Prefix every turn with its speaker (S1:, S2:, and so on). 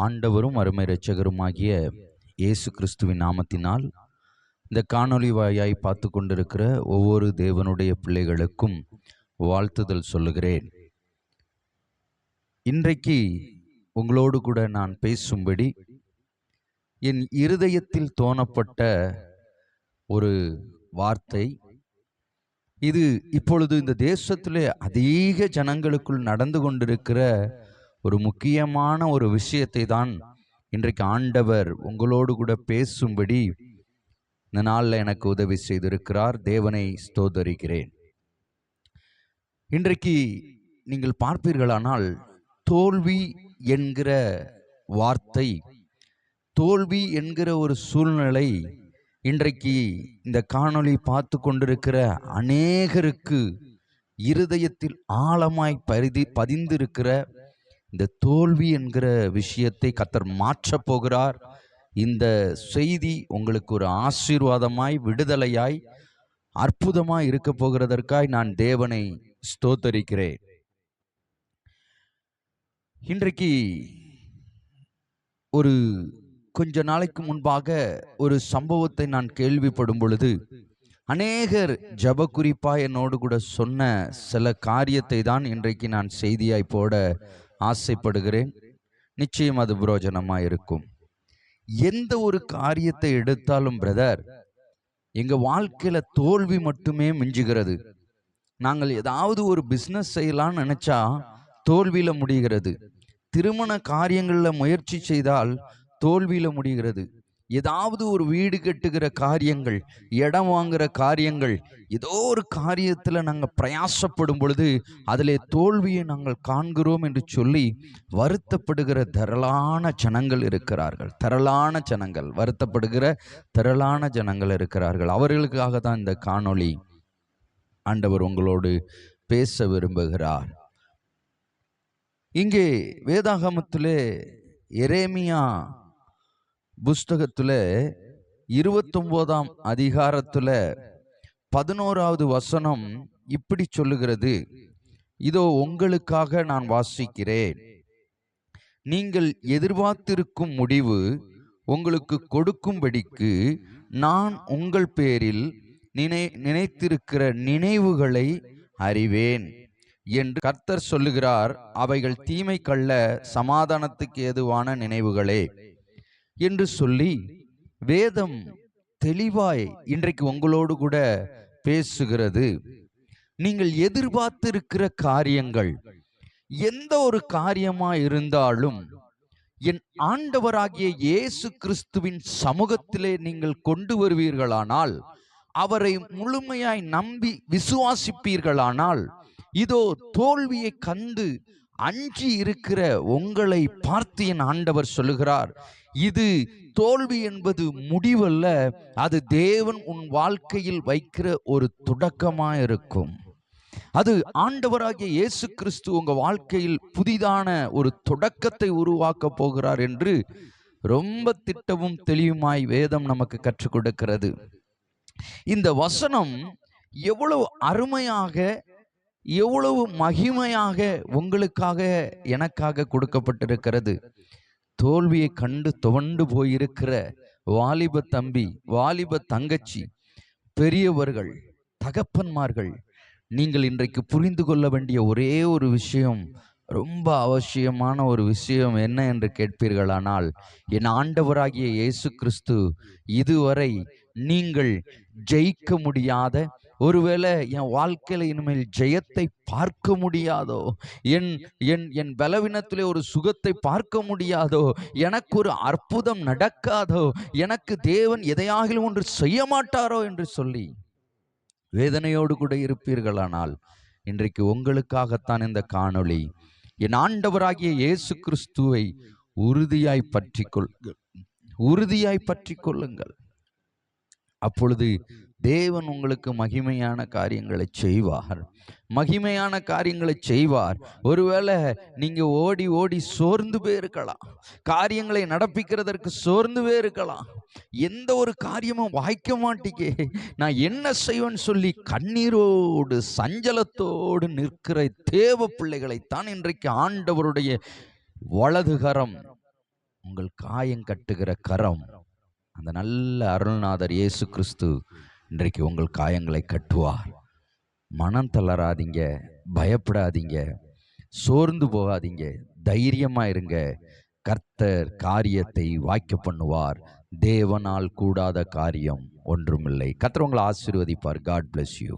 S1: ஆண்டவரும் அருமை இரட்சகருமாகிய இயேசு கிறிஸ்துவின் நாமத்தினால் இந்த காணொளி வாயாய் பார்த்து கொண்டிருக்கிற ஒவ்வொரு தேவனுடைய பிள்ளைகளுக்கும் வாழ்த்துதல் சொல்லுகிறேன். இன்றைக்கு உங்களோடு கூட நான் பேசும்படி என் இருதயத்தில் தோணப்பட்ட ஒரு வார்த்தை, இது இப்பொழுது இந்த தேசத்திலே அதிக ஜனங்களுக்குள் நடந்து கொண்டிருக்கிற ஒரு முக்கியமான ஒரு விஷயத்தை தான் இன்றைக்கு ஆண்டவர் உங்களோடு கூட பேசும்படி இந்த நாளில் எனக்கு உதவி செய்திருக்கிறார். தேவனை ஸ்தோத்தரிக்கிறேன். இன்றைக்கு நீங்கள் பார்ப்பீர்களானால் தோல்வி என்கிற வார்த்தை, தோல்வி என்கிற ஒரு சூழ்நிலை இன்றைக்கு இந்த காணொளி பார்த்து கொண்டிருக்கிற அநேகருக்கு இருதயத்தில் ஆழமாய் பதிந்திருக்கிற இந்த தோல்வி என்கிற விஷயத்தை கர்த்தர் மாற்றப் போகிறார். இந்த செய்தி உங்களுக்கு ஒரு ஆசீர்வாதமாய், விடுதலையாய், அற்புதமாய் இருக்க போகிறதற்காய் நான் தேவனை ஸ்தோத்தரிக்கிறேன். இன்றைக்கு ஒரு கொஞ்ச நாளைக்கு முன்பாக ஒரு சம்பவத்தை நான் கேள்விப்படும் பொழுது அநேகர் ஜப குறிப்பா என்னோடு கூட சொன்ன சில காரியத்தை தான் இன்றைக்கு நான் செய்தியாய் போட ஆசைப்படுகிறேன். நிச்சயம் அது புரோஜனமாக இருக்கும். எந்த ஒரு காரியத்தை எடுத்தாலும் பிரதர், எங்க வாழ்க்கையில தோல்வி மட்டுமே மிஞ்சுகிறது. நாங்கள் ஏதாவது ஒரு பிஸ்னஸ் செய்யலாம்னு நினைச்சா தோல்வியில முடிகிறது. திருமண காரியங்கள்ல முயற்சி செய்தால் தோல்வியில முடிகிறது. ஏதாவது ஒரு வீடு கட்டுகிற காரியங்கள், இடம் வாங்குற காரியங்கள், ஏதோ ஒரு காரியத்துல நாங்கள் பிரயாசப்படும் பொழுது அதிலே தோல்வியை நாங்கள் காண்கிறோம் என்று சொல்லி வருத்தப்படுகிற திரளான ஜனங்கள் இருக்கிறார்கள். திரளான ஜனங்கள், வருத்தப்படுகிற திரளான ஜனங்கள் இருக்கிறார்கள். அவர்களுக்காக தான் இந்த காணொளி ஆண்டவர் உங்களோடு பேச விரும்புகிறார். இங்கே வேதாகமத்திலே எரேமியா புஸ்தகத்துல 29ஆம் அதிகாரத்துல 11வது வசனம் இப்படி சொல்லுகிறது. இதோ உங்களுக்காக நான் வாசிக்கிறேன். நீங்கள் எதிர்பார்த்திருக்கும் முடிவு உங்களுக்கு கொடுக்கும்படிக்கு நான் உங்கள் பேரில் நினைத்திருக்கிற நினைவுகளை அறிவேன் என்று கர்த்தர் சொல்லுகிறார். அவைகள் தீமைக்கல்ல, சமாதானத்துக்கு ஏதுவான நினைவுகளே என்று சொல்லி வேதம் தெளிவாய் இன்றைக்கு உங்களோடு கூட பேசுகிறது. நீங்கள் எதிர்பார்த்திருக்கிற காரியங்கள் எந்த ஒரு காரியமா இருந்தாலும் என் ஆண்டவராகிய இயேசு கிறிஸ்துவின் சமூகத்திலே நீங்கள் கொண்டு வருவீர்களானால், அவரை முழுமையாய் நம்பி விசுவாசிப்பீர்களானால், இதோ தோல்வியை கண்டு அஞ்சி இருக்கிற உங்களை பார்த்து என் ஆண்டவர் சொல்லுகிறார், இது தோல்வி என்பது முடிவல்ல, அது தேவன் உன் வாழ்க்கையில் வைக்கிற ஒரு தொடக்கமாக இருக்கும். அது ஆண்டவராகிய இயேசு கிறிஸ்து உங்க வாழ்க்கையில் புதிதான ஒரு தொடக்கத்தை உருவாக்க போகிறார் என்று ரொம்ப திட்டமும் தெளிவுமாய் வேதம் நமக்கு கற்றுக் கொடுக்கிறது. இந்த வசனம் எவ்வளவு அருமையாக, எவ்வளவு மகிமையாக உங்களுக்காக எனக்காக கொடுக்கப்பட்டிருக்கிறது. தோல்வியை கண்டு துவண்டு போயிருக்கிற வாலிப தம்பி, வாலிப தங்கச்சி, பெரியவர்கள், தகப்பன்மார்கள், நீங்கள் இன்றைக்கு புரிந்து கொள்ள வேண்டிய ஒரே ஒரு விஷயம், ரொம்ப அவசியமான ஒரு விஷயம் என்ன என்று கேட்பீர்களானால், என் ஆண்டவராகிய இயேசு கிறிஸ்து இதுவரை நீங்கள் ஜெயிக்க முடியாத, ஒருவேளை என் வாழ்க்கையில இனிமேல் ஜெயத்தை பார்க்க முடியாதோ, என் என் என் பலவீனத்திலே ஒரு சுகத்தை பார்க்க முடியாதோ, எனக்கு ஒரு அற்புதம் நடக்காதோ, எனக்கு தேவன் எதையாகிலும் ஒன்று செய்ய மாட்டாரோ என்று சொல்லி வேதனையோடு கூட இருப்பீர்களானால், இன்றைக்கு உங்களுக்காகத்தான் இந்த காணொளி. என் ஆண்டவராகிய இயேசு கிறிஸ்துவை உறுதியாய் பற்றி கொள்ளுங்கள். அப்பொழுது தேவன் உங்களுக்கு மகிமையான காரியங்களை செய்வார். மகிமையான காரியங்களை செய்வார். ஒருவேளை நீங்க ஓடி ஓடி சோர்ந்து போயிருக்கலாம், காரியங்களை நடப்பிக்கிறதற்கு சோர்ந்து போயிருக்கலாம், எந்த ஒரு காரியமும் வாய்க்க மாட்டீங்க, நான் என்ன செய்வேன்னு சொல்லி கண்ணீரோடு சஞ்சலத்தோடு நிற்கிற தேவ பிள்ளைகளைத்தான் இன்றைக்கு ஆண்டவருடைய வலதுகரம் உங்கள் காயம் கட்டுகிற கரம், அந்த நல்ல அருள்நாதர் இயேசு கிறிஸ்து இன்றைக்கு உங்கள் காயங்களை கட்டுவார். மனம் தளராதீங்க, பயப்படாதீங்க, சோர்ந்து போகாதீங்க, தைரியமா இருங்க. கர்த்தர் காரியத்தை வாய்க்க பண்ணுவார். தேவனால் கூடாத காரியம் ஒன்றுமில்லை. கர்த்தர் உங்களை ஆசீர்வதிப்பார். God bless you.